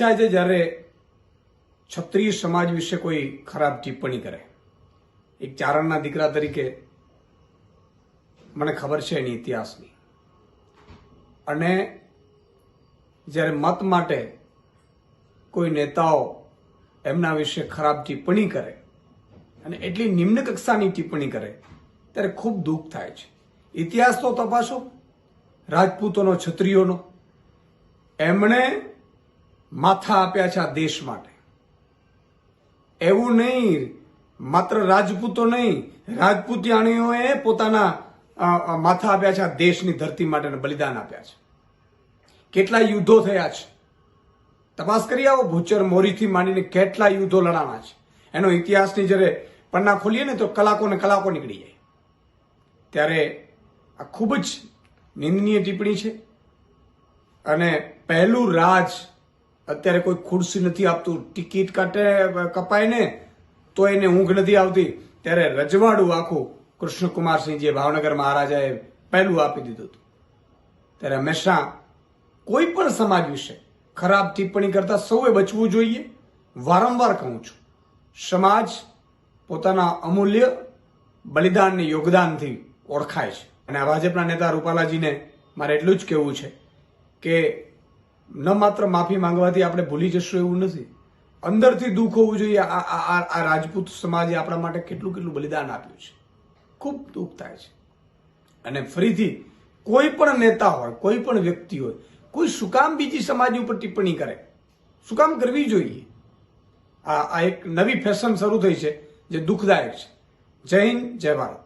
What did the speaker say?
થાય છે જ્યારે ક્ષત્રિય સમાજ વિશે કોઈ ખરાબ ટિપ્પણી કરે. એક ચારણના દીકરા તરીકે મને ખબર છે એની ઇતિહાસની, અને જ્યારે મત માટે કોઈ નેતાઓ એમના વિશે ખરાબ ટિપ્પણી કરે અને એટલી નિમ્ન કક્ષાની ટિપ્પણી કરે ત્યારે ખૂબ દુઃખ થાય છે. ઇતિહાસ તો તપાસો, રાજપૂતોનો, ક્ષત્રિયોનો. એમણે માથા આપ્યા છે આ દેશ માટે. એવું નહીં માત્ર રાજપૂતો નહીં, રાજપૂતિયાણીઓએ પોતાના માથા આપ્યા છે આ દેશની ધરતી માટે, બલિદાન આપ્યા છે. કેટલા યુદ્ધો થયા છે તપાસ કરી આવો. ભૂચર મોરીથી માંડીને કેટલા યુદ્ધો લડાણા છે. એનો ઇતિહાસની જ્યારે પન્ના ખોલીએ ને તો કલાકો ને કલાકો નીકળી જાય. ત્યારે આ ખૂબ જ નિંદનીય ટિપ્પણી છે. અને પહેલું રાજ અત્યારે કોઈ ખુરશી નથી આપતું, ટિકિટ કપાય ને તો એને ઊંઘ નથી આવતી, ત્યારે રજવાડું આખું કૃષ્ણકુમારસિંહજીએ ભાવનગર મહારાજાએ પહેલું આપી દીધું હતું. ત્યારે હંમેશા કોઈ પણ સમાજ વિશે ખરાબ ટિપ્પણી કરતા સૌએ બચવું જોઈએ. વારંવાર કહું છું, સમાજ પોતાના અમૂલ્ય બલિદાનને યોગદાનથી ઓળખાય છે. અને આ ભાજપના નેતા રૂપાલાજીને મારે એટલું જ કહેવું છે કે ન માત્ર માફી માંગવાથી આપણે ભૂલી જશું એવું નથી, અંદરથી દુઃખ હોવું જોઈએ. આ રાજપૂત સમાજે આપણા માટે કેટલું કેટલું બલિદાન આપ્યું છે. ખૂબ દુઃખ થાય છે. અને ફરીથી કોઈ પણ નેતા હોય, કોઈ પણ વ્યક્તિ હોય, કોઈ શું કામ બીજી સમાજ ઉપર ટિપ્પણી કરે? શું કામ કરવી જોઈએ? આ એક નવી ફેશન શરૂ થઈ છે જે દુઃખદાયક છે. જય હિન્દ, જય ભારત.